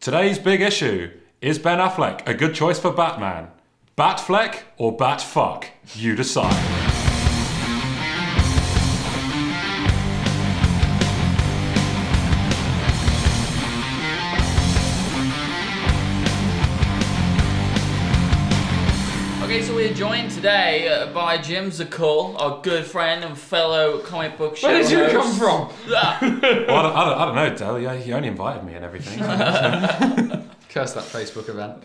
Today's big issue. Is Ben Affleck a good choice for Batman? Batfleck or Batfuck? You decide. Okay, so we're joined today by Jimsicle, our good friend and fellow comic book show Where did you host. come from? Well, I don't know, Del. Yeah, he only invited me and everything. Curse that Facebook event.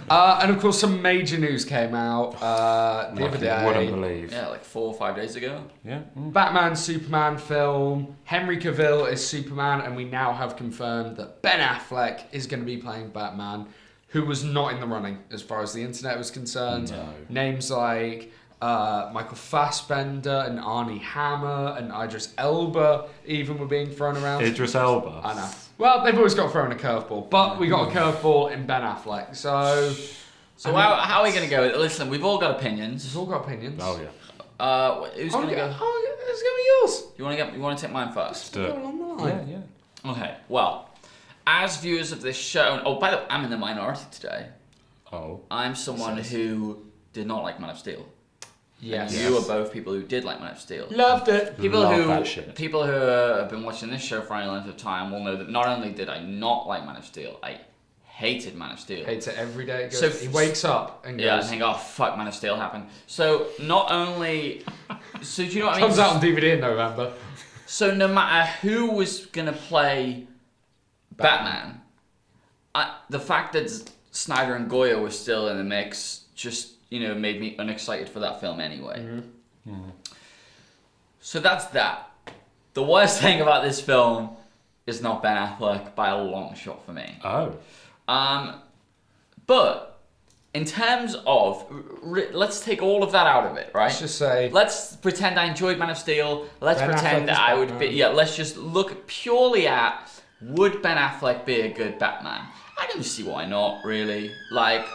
And of course, some major news came out the other day. Wouldn't believe. Yeah, like 4 or 5 days ago. Yeah. Batman Superman film. Henry Cavill is Superman, and we now have confirmed that Ben Affleck is going to be playing Batman, who was not in the running as far as the internet was concerned. No. Names like Michael Fassbender and Arnie Hammer and Idris Elba even were being thrown around. Idris Elba. I know. Well, they've always got thrown a curveball, but we got a curveball in Ben Affleck. So How are we going to go? Listen, we've all got opinions. we've all got opinions. Oh yeah. Who's going to go? Oh, it's going to be yours. You want to take mine first? Do it. Go along the line. Yeah. Okay, well, as viewers of this show... Oh, by the way, I'm in the minority today. Oh. I'm someone who did not like Man of Steel. Yes. You are both people who did like Man of Steel. Loved it. Love that shit. People who have been watching this show for any length of time will know that not only did I not like Man of Steel, I hated Man of Steel. Hates it every day. It goes, So- he wakes up and Yeah, I goes... think, oh fuck, Man of Steel happened. So not only, so do you know what I mean? Comes out on DVD in November. So no matter who was gonna play Batman, the fact that Snyder and Goya were still in the mix just made me unexcited for that film anyway. Mm-hmm. So that's that. The worst thing about this film is not Ben Affleck by a long shot for me. Oh. But in terms of, let's take all of that out of it, right? Let's just say... Let's pretend I enjoyed Man of Steel. Let's Ben pretend Affleck that is I would be. Batman. Yeah, let's just look purely at, would Ben Affleck be a good Batman? I don't see why not, really. Like,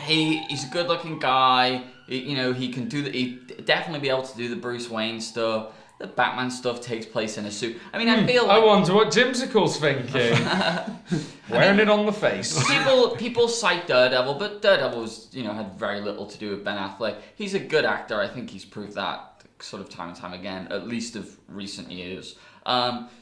he's a good-looking guy. He can do he'd definitely be able to do the Bruce Wayne stuff. The Batman stuff takes place in a suit. I mean, I feel like I wonder what Jimsicle's thinking. Wearing it on the face. people cite Daredevil, but Daredevil's had very little to do with Ben Affleck. He's a good actor. I think he's proved that sort of time and time again, at least of recent years.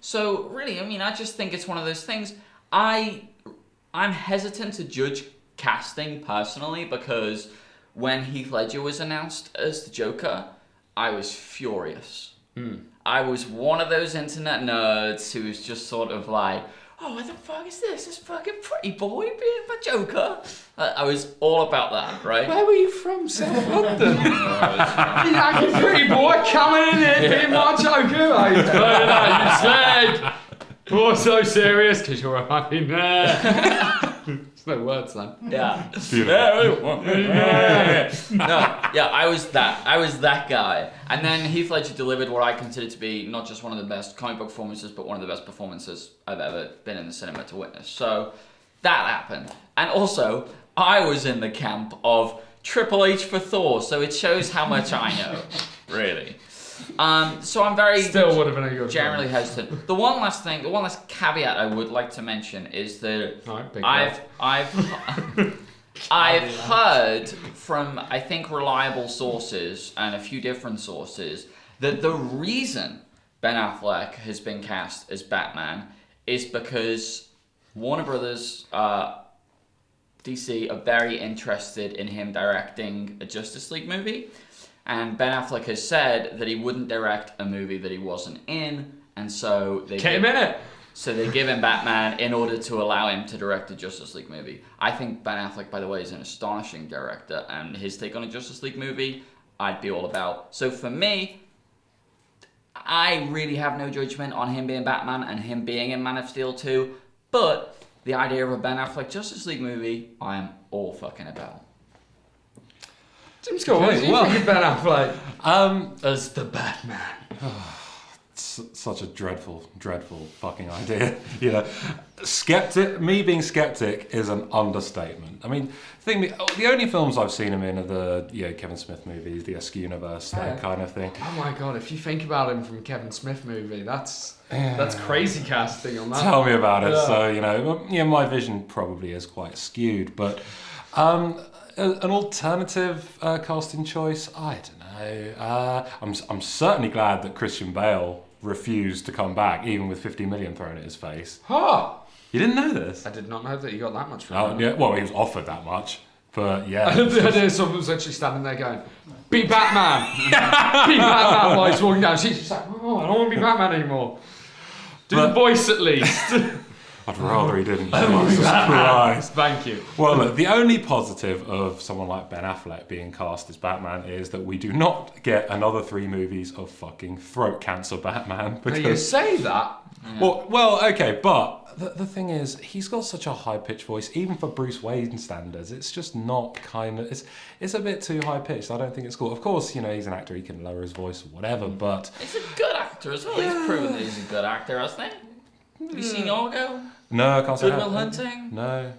So really, I mean, I just think it's one of those things. I'm hesitant to judge casting personally because when Heath Ledger was announced as the Joker, I was furious. I was one of those internet nerds who was just sort of like, oh, what the fuck is this? This fucking pretty boy being my Joker? I was all about that, right? Where were you from? South London? You're like a pretty boy coming in here being my Joker. I heard that you said. Oh, so serious because you're a fucking nerd. There's no words then. Yeah. Beautiful. I was that guy. And then Heath Ledger delivered what I consider to be not just one of the best comic book performances, but one of the best performances I've ever been in the cinema to witness. So that happened. And also, I was in the camp of Triple H for Thor, so it shows how much I know, really. So I'm very Still would have been a good generally hesitant. The one last caveat I would like to mention is that I've heard from, I think, reliable sources and a few different sources that the reason Ben Affleck has been cast as Batman is because Warner Brothers, DC are very interested in him directing a Justice League movie. And Ben Affleck has said that he wouldn't direct a movie that he wasn't in, and so they Get him in it. So they give him Batman in order to allow him to direct a Justice League movie. I think Ben Affleck, by the way, is an astonishing director, and his take on a Justice League movie, I'd be all about. So for me, I really have no judgment on him being Batman and him being in Man of Steel 2, but the idea of a Ben Affleck Justice League movie, I am all fucking about. Jim's got what do you think of Ben Affleck? As the Batman. such a dreadful fucking idea. Me being skeptic is an understatement. I mean, the only films I've seen him in are the Kevin Smith movies, the Esque Universe, that kind of thing. Oh my god, if you think about him from Kevin Smith movie, that's crazy casting on that. Tell me about it. So, my vision probably is quite skewed, but an alternative casting choice, I don't know. I'm certainly glad that Christian Bale refused to come back, even with 50 million thrown at his face. Huh. You didn't know this? I did not know that he got that much for Oh, yeah. Well, he was offered that much, but yeah. Someone was actually standing there going, "Be Batman, be Batman!" while he's walking down. She's just like, "Oh, I don't want to be Batman anymore. Do the voice at least." I'd rather he didn't. Jesus Christ. Thank you. Well, look, the only positive of someone like Ben Affleck being cast as Batman is that we do not get another 3 movies of fucking throat cancer Batman. Now you say that. Well, okay, but the thing is, he's got such a high-pitched voice, even for Bruce Wayne standards. It's just not it's a bit too high-pitched. I don't think it's cool. Of course, he's an actor, he can lower his voice or whatever, but... He's a good actor as well. He's proven that he's a good actor, hasn't he? Have you seen Argo? No, I can't say Good that. Will Hunting? No.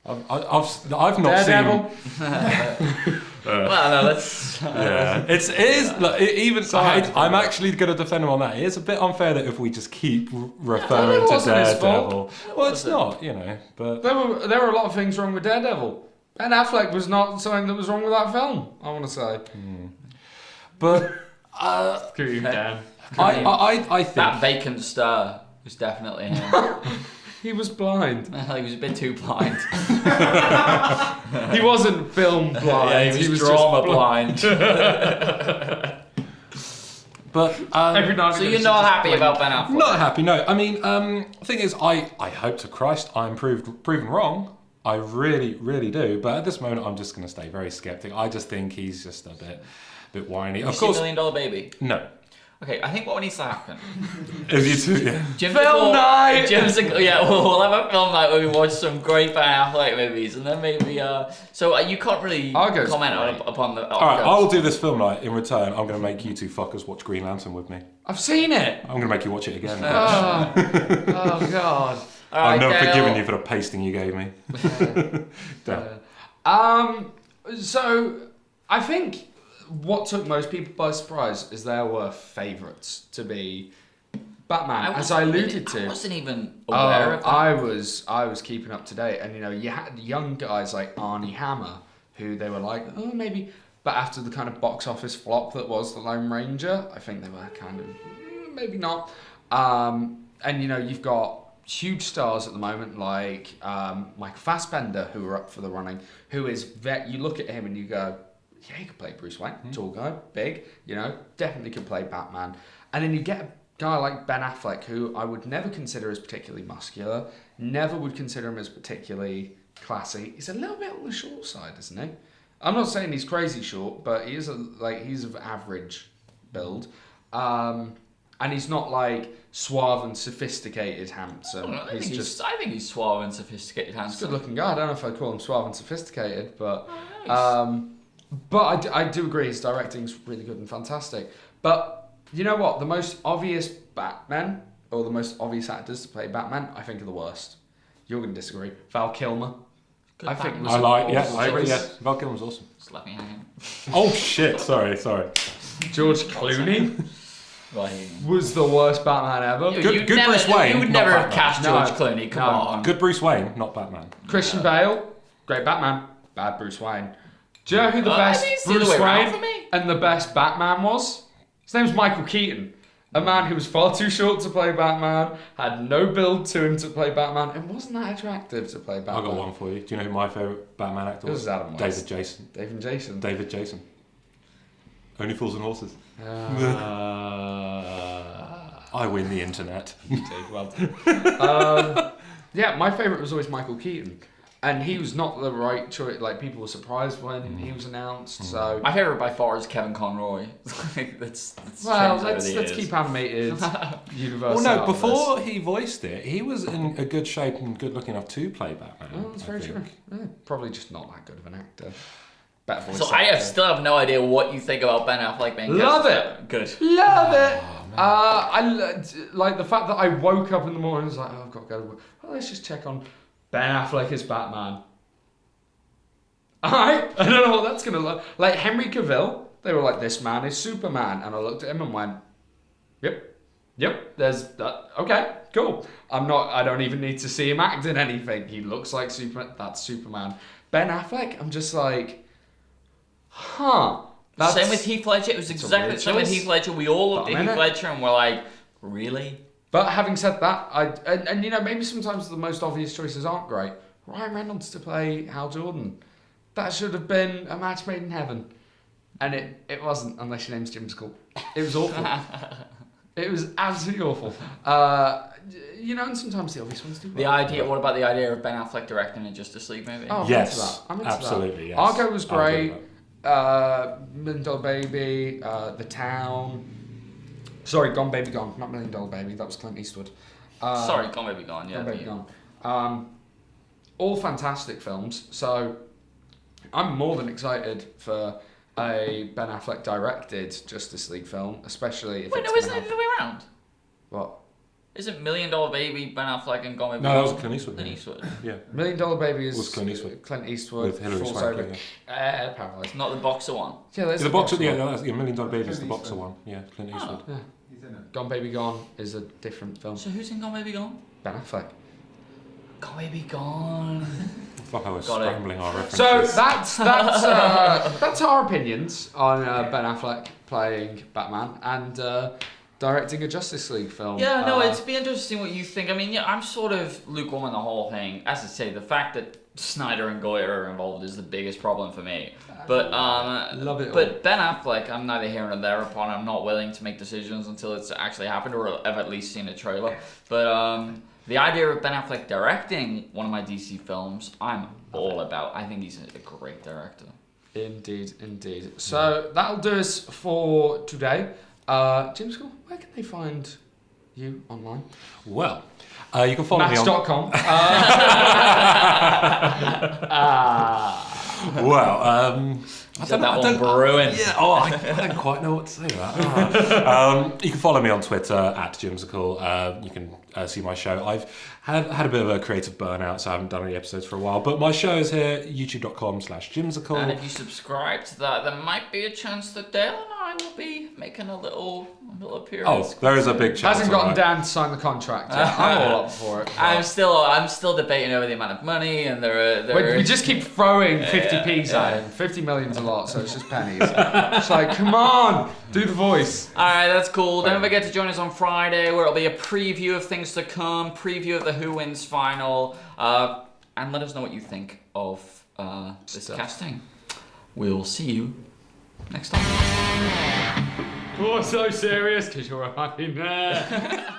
I've not Daredevil? seen... Well, no, let's... Yeah, it is. Look, I'm actually going to defend him on that. It is a bit unfair that if we just keep referring to Daredevil. Well, it's not, but There were a lot of things wrong with Daredevil. Ben Affleck was not something that was wrong with that film, I want to say. But Screw you, Dan. I think That vacant stare was definitely him. He was blind. He was a bit too blind. He wasn't film blind. Yeah, he was drama blind. But Every night So you're not happy about Ben Affleck? not happy. No, I mean, the thing is, I hope to Christ I'm proven wrong. I really, really do. But at this moment, I'm just going to stay very skeptic. I just think he's just a bit whiny. Have you seen $1 Million Baby? No. Okay, I think what needs to happen. If you two, yeah. Film night! Jimsicle, yeah, we'll have a film night where we watch some great Ben Affleck movies, and then maybe. So you can't really Argo's comment upon the. All right, I'll do this film night. In return, I'm going to make you two fuckers watch Green Lantern with me. I've seen it. I'm going to make you watch it again. Oh God. I've never forgiven you for the pasting you gave me. So I think what took most people by surprise is there were favourites to be Batman, as I alluded to. I wasn't even aware of that. I was keeping up to date, and you had young guys like Arnie Hammer, who they were like, oh maybe, but after the kind of box office flop that was The Lone Ranger, I think they were kind of maybe not. And you've got huge stars at the moment like Michael Fassbender, who are up for the running, who is you look at him and you go, yeah, he could play Bruce Wayne, tall guy, big, definitely could play Batman. And then you get a guy like Ben Affleck, who I would never consider as particularly muscular, never would consider him as particularly classy. He's a little bit on the short side, isn't he? I'm not saying he's crazy short, but he's of average build. And he's not like suave and sophisticated handsome. I think he's suave and sophisticated handsome. He's a good looking guy. I don't know if I'd call him suave and sophisticated, but I do agree his directing's really good and fantastic. But you know what? The most obvious Batman, or the most obvious actors to play Batman, I think are the worst. You're going to disagree. Val Kilmer. Good I think Batman. I agree. Yeah, Val Kilmer's awesome. Just let me hang. Oh shit! Sorry. George Clooney Right. was the worst Batman ever. Good Bruce Wayne. You would not never have Batman. cast George Clooney. Come on. Good Bruce Wayne, not Batman. Christian Bale, great Batman. Bad Bruce Wayne. Do you know who the I best think it's the other Bruce way around Wayne for me. and the best Batman was? His name's Michael Keaton. A man who was far too short to play Batman, had no build to him to play Batman, and wasn't that attractive to play Batman. I've got one for you. Do you know who my favourite Batman actor This was? is Adam West. David Jason. Only Fools and Horses. I win the internet. Well yeah, my favourite was always Michael Keaton. And he was not the right choice. Like, people were surprised when he was announced. So My favourite by far is Kevin Conroy. let's keep animated universe. Well, no, out of before this. he voiced it, he was in a good shape and good looking enough to play Batman. Oh, that's very true. Yeah, probably just not that good of an actor. better voice. So actor. still have no idea what you think about Ben Affleck being Love cast as it. Batman. Good. Love it. Like the fact that I woke up in the morning and was like, oh, I've got to go to work. Well, let's just check on Ben Affleck as Batman. I don't know what that's going to look like. Henry Cavill, they were like, this man is Superman. And I looked at him and went, yep, there's that. Okay, cool. I don't even need to see him act in anything. He looks like Superman. That's Superman. Ben Affleck, I'm just like, huh. Same with Heath Ledger. It was exactly the same with Heath Ledger. We all looked at Heath Ledger and were like, really? But having said that, and you know, maybe sometimes the most obvious choices aren't great. Ryan Reynolds to play Hal Jordan. That should have been a match made in heaven. And it wasn't, unless your name's Jimsicle. It was awful. It was absolutely awful. You know, and sometimes the obvious ones do. What about the idea of Ben Affleck directing a Justice League movie? Oh, yes, I'm into absolutely, that. yes. Argo was great. Million Dollar Baby, The Town. Sorry, Gone Baby Gone, not Million Dollar Baby. That was Clint Eastwood. Sorry, Gone Baby Gone. Yeah, Gone Baby Gone. All fantastic films. So I'm more than excited for a Ben Affleck directed Justice League film, especially if Wait, it's no, isn't it the other way around? What? Isn't Million Dollar Baby Ben Affleck and Gone Baby No, Gone? that was Clint Eastwood. Clint Eastwood. Yeah. Million Dollar Baby is Was Clint Eastwood. Clint Eastwood With Hilary falls Swank, over. It's not the boxer one. Yeah, there's The boxer, one. yeah, that's the Million Dollar Baby is the Clint boxer Eastwood. one. Yeah, Clint Eastwood. Yeah. He's in it. Gone Baby Gone is a different film. So who's in Gone Baby Gone? Ben Affleck. Gone Baby Gone. Fuck, I was Got it. scrambling our references. So that's our opinions on Ben Affleck playing Batman and directing a Justice League film. Yeah, no, it'd be interesting what you think. I mean, yeah, I'm sort of lukewarm on the whole thing. As I say, the fact that Snyder and Goyer are involved is the biggest problem for me. But love it. But Ben Affleck, I'm neither here nor there upon. I'm not willing to make decisions until it's actually happened or I've at least seen a trailer. But the idea of Ben Affleck directing one of my DC films, I'm all about. I think he's a great director. Indeed. So that'll do us for today. Jimsicle, where can they find you online? Well, you can follow me on... Match.com. Well, I Said that one brewing. Yeah, I don't quite know what to say about that. You can follow me on Twitter at Jimsicle. You can see my show. I've had a bit of a creative burnout, so I haven't done any episodes for a while. But my show is here, youtube.com/Jimsicle. And if you subscribe to that, there might be a chance that Dale and I will be making a little appearance. Oh, there is a big chance. Hasn't gotten alright. down to sign the contract yet. I'm all up for it. I'm still debating over the amount of money, and We just keep throwing 50p's at him. 50 million's a lot, so it's just pennies. It's like, come on, do the voice. All right, that's cool. Don't forget to join us on Friday, where it'll be a preview of things to come, preview of the Who Wins final, and let us know what you think of this casting. We'll see you next time. Oh, so serious, because you're a fucking nerd.